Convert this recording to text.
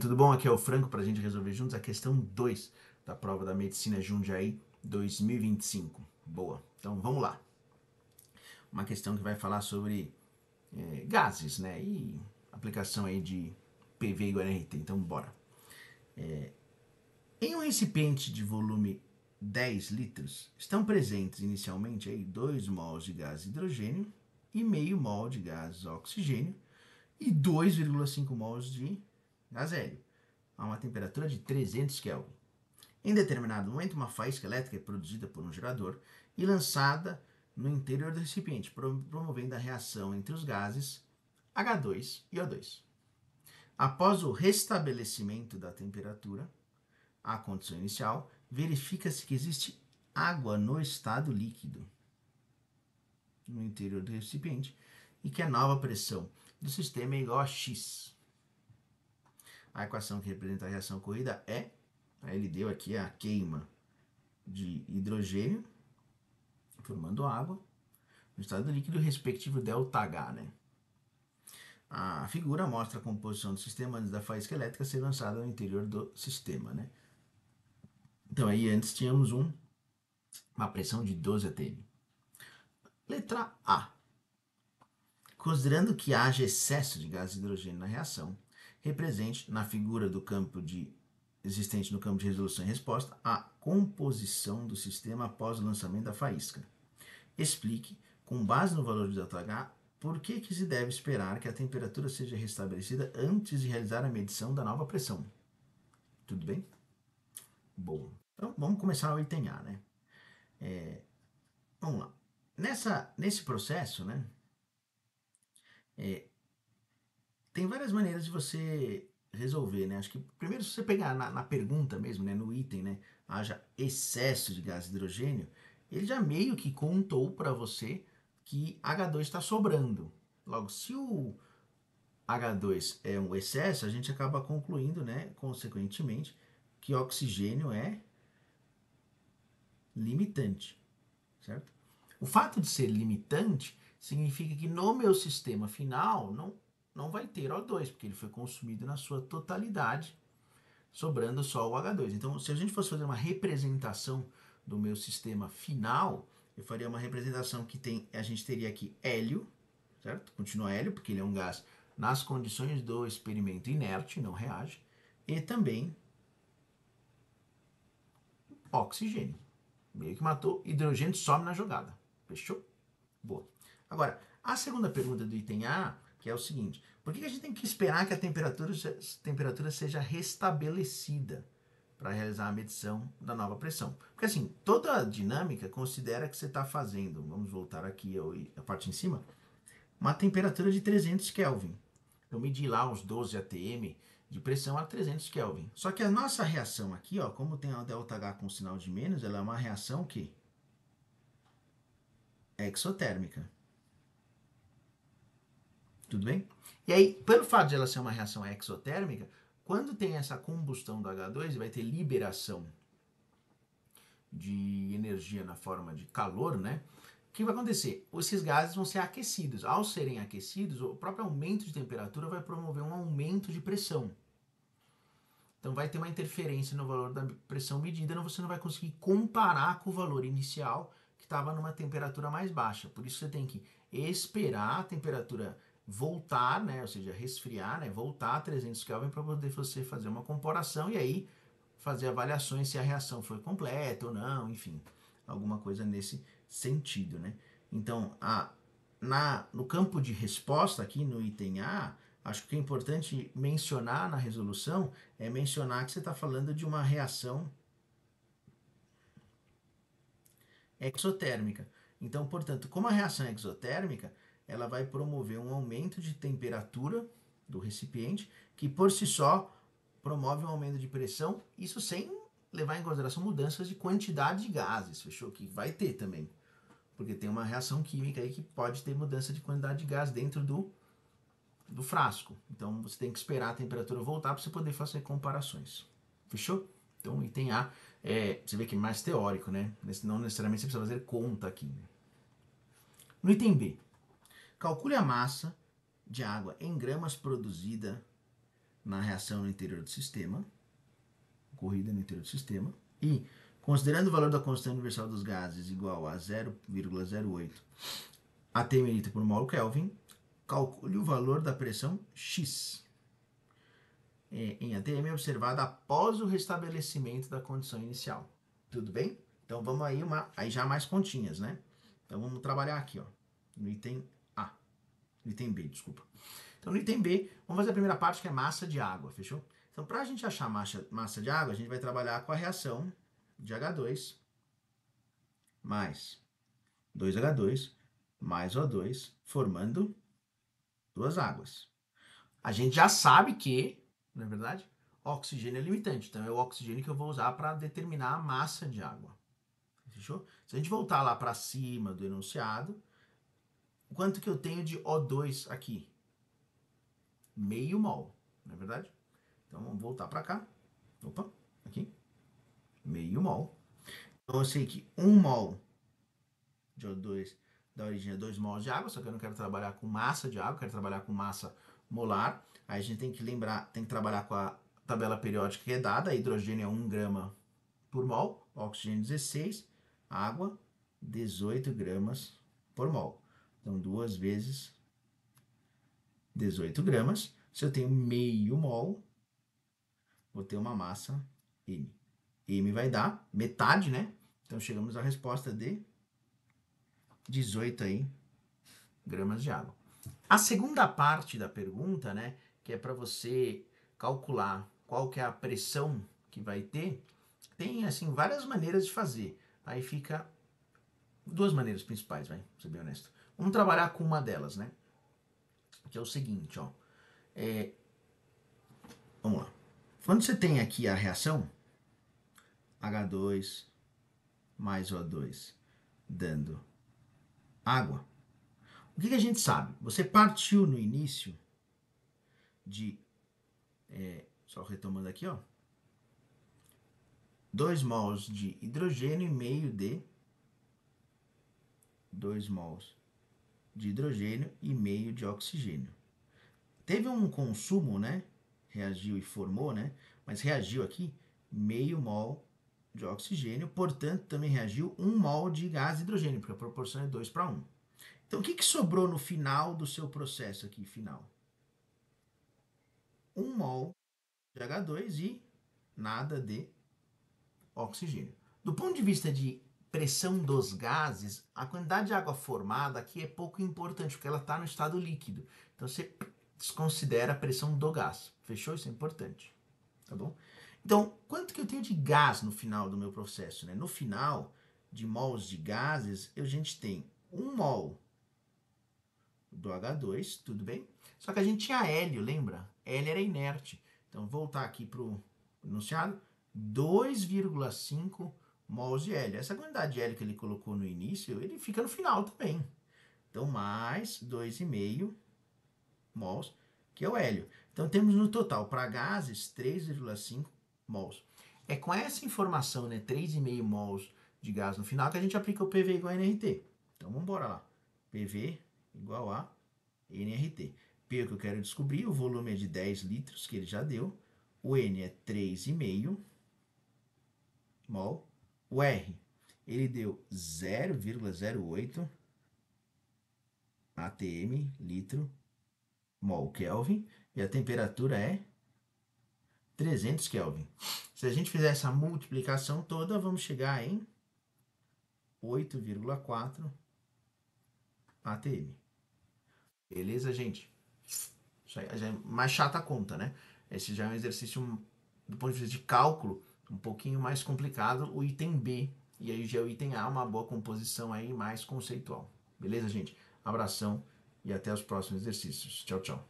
Tudo bom? Aqui é o Franco para a gente resolver juntos a questão 2 da prova da Medicina Jundiaí 2025. Boa, então vamos lá. Uma questão que vai falar sobre gases, né? E aplicação aí de PV igual a NRT, então bora. Em um recipiente de volume 10 litros, estão presentes inicialmente aí 2 mols de gás hidrogênio e meio mol de gás oxigênio e 2,5 mols de gás hélio, a uma temperatura de 300 Kelvin. Em determinado momento, uma faísca elétrica é produzida por um gerador e lançada no interior do recipiente, promovendo a reação entre os gases H2 e O2. Após o restabelecimento da temperatura, à condição inicial, verifica-se que existe água no estado líquido no interior do recipiente e que a nova pressão do sistema é igual a X. A equação que representa a reação ocorrida é, ele deu aqui a queima de hidrogênio, formando água, no estado líquido, respectivo ΔH, né? A figura mostra a composição do sistema antes da faísca elétrica ser lançada no interior do sistema, né? Então aí antes tínhamos uma pressão de 12 atm. Letra A. Considerando que haja excesso de gás de hidrogênio na reação, represente na figura do campo existente no campo de resolução e resposta a composição do sistema após o lançamento da faísca. Explique, com base no valor de ΔH, por que se deve esperar que a temperatura seja restabelecida antes de realizar a medição da nova pressão. Tudo bem? Bom, então vamos começar o item A, né? Vamos lá. Nesse processo, né? Tem várias maneiras de você resolver, né? Acho que primeiro, se você pegar na pergunta mesmo, né? No item, né? Haja excesso de gás de hidrogênio, ele já meio que contou para você que H2 está sobrando. Logo, se o H2 é um excesso, a gente acaba concluindo, né, consequentemente, que oxigênio é limitante, certo? O fato de ser limitante significa que no meu sistema final não vai ter O2, porque ele foi consumido na sua totalidade, sobrando só o H2. Então, se a gente fosse fazer uma representação do meu sistema final, eu faria uma representação que a gente teria aqui hélio, certo? Continua hélio, porque ele é um gás nas condições do experimento inerte, não reage, e também oxigênio. Meio que matou, hidrogênio some na jogada. Fechou? Boa. Agora, a segunda pergunta do item A, que é o seguinte: por que a gente tem que esperar que a temperatura seja restabelecida para realizar a medição da nova pressão? Porque assim, toda a dinâmica considera que você está fazendo, vamos voltar aqui a parte em cima, uma temperatura de 300 Kelvin. Eu medi lá uns 12 atm de pressão a 300 Kelvin. Só que a nossa reação aqui, ó, como tem a ΔH com sinal de menos, ela é uma reação que exotérmica. Tudo bem? E aí, pelo fato de ela ser uma reação exotérmica, quando tem essa combustão do H2, vai ter liberação de energia na forma de calor, né? O que vai acontecer? Esses gases vão ser aquecidos. Ao serem aquecidos, o próprio aumento de temperatura vai promover um aumento de pressão. Então vai ter uma interferência no valor da pressão medida, você não vai conseguir comparar com o valor inicial que estava numa temperatura mais baixa. Por isso você tem que esperar a temperatura voltar, né, ou seja, resfriar, né, voltar a 300 Kelvin para poder você fazer uma comparação e aí fazer avaliações se a reação foi completa ou não, enfim, alguma coisa nesse sentido, né? Então, no campo de resposta aqui no item A, acho que é importante mencionar na resolução é mencionar que você está falando de uma reação exotérmica. Então, portanto, como a reação é exotérmica, ela vai promover um aumento de temperatura do recipiente, que por si só promove um aumento de pressão, isso sem levar em consideração mudanças de quantidade de gases, fechou? Que vai ter também, porque tem uma reação química aí que pode ter mudança de quantidade de gás dentro do frasco. Então você tem que esperar a temperatura voltar para você poder fazer comparações. Fechou? Então, item A, você vê que é mais teórico, né? Não necessariamente você precisa fazer conta aqui. Né? No item B, calcule a massa de água em gramas produzida na reação no interior do sistema, ocorrida no interior do sistema, e, considerando o valor da constante universal dos gases igual a 0,08 atm litro por mol Kelvin, calcule o valor da pressão X em atm observada após o restabelecimento da condição inicial. Tudo bem? Então vamos aí já mais continhas, né? Então vamos trabalhar aqui, ó, no item A, no item B, desculpa. Então no item B, vamos fazer a primeira parte que é massa de água, fechou? Então para a gente achar massa de água, a gente vai trabalhar com a reação de H2 mais 2H2 mais O2, formando duas águas. A gente já sabe que, na verdade, oxigênio é limitante. Então é o oxigênio que eu vou usar para determinar a massa de água. Fechou? Se a gente voltar lá para cima do enunciado, quanto que eu tenho de O2 aqui? Meio mol, não é verdade? Então vamos voltar para cá. Opa, aqui. Meio mol. Então eu sei que 1 mol de O2 dá origem a 2 mols de água, só que eu não quero trabalhar com massa de água, eu quero trabalhar com massa molar. Aí a gente tem que lembrar, tem que trabalhar com a tabela periódica que é dada, hidrogênio é 1 grama por mol, oxigênio 16, água 18 gramas por mol. Então 2 vezes 18 gramas. Se eu tenho meio mol, vou ter uma massa M. M vai dar metade, né? Então chegamos à resposta de 18 aí, gramas de água. A segunda parte da pergunta, né, que é para você calcular qual que é a pressão que vai ter, tem assim várias maneiras de fazer. Aí fica duas maneiras principais, vai, pra ser bem honesto. Vamos trabalhar com uma delas, né? Que é o seguinte, ó. Vamos lá. Quando você tem aqui a reação H2 mais O2 dando água, o que a gente sabe? Você partiu no início de, só retomando aqui, ó, 2 mols de hidrogênio e meio de 2 mols de hidrogênio e meio de oxigênio. Teve um consumo, né? Reagiu e formou, né? Mas reagiu aqui meio mol de oxigênio, portanto também reagiu 1 mol de gás hidrogênio, porque a proporção é 2 para 1. Então o que sobrou no final do seu processo aqui, final? 1 mol de H2 e nada de oxigênio. Do ponto de vista de pressão dos gases, a quantidade de água formada aqui é pouco importante, porque ela está no estado líquido. Então você desconsidera a pressão do gás. Fechou? Isso é importante. Tá bom? Então, quanto que eu tenho de gás no final do meu processo? Né? No final de mols de gases, a gente tem 1 mol do H2, tudo bem? Só que a gente tinha hélio, lembra? Hélio era inerte. Então, voltar aqui para o enunciado, 2,5 mols de hélio. Essa quantidade de hélio que ele colocou no início, ele fica no final também. Então, mais 2,5 mols, que é o hélio. Então, temos no total, para gases, 3,5 mols. É com essa informação, né, 3,5 mols de gás no final, que a gente aplica o PV igual a NRT. Então, vamos embora lá. PV igual a NRT. P é o que eu quero descobrir, o volume é de 10 litros, que ele já deu. O N é 3,5 mol. O R, ele deu 0,08 atm litro mol Kelvin. E a temperatura é 300 Kelvin. Se a gente fizer essa multiplicação toda, vamos chegar em 8,4 atm. Beleza, gente? Isso aí já é mais chata a conta, né? Esse já é um exercício, do ponto de vista de cálculo, um pouquinho mais complicado. O item B, e aí já o item A, uma boa composição aí, mais conceitual. Beleza, gente? Abração e até os próximos exercícios. Tchau, tchau.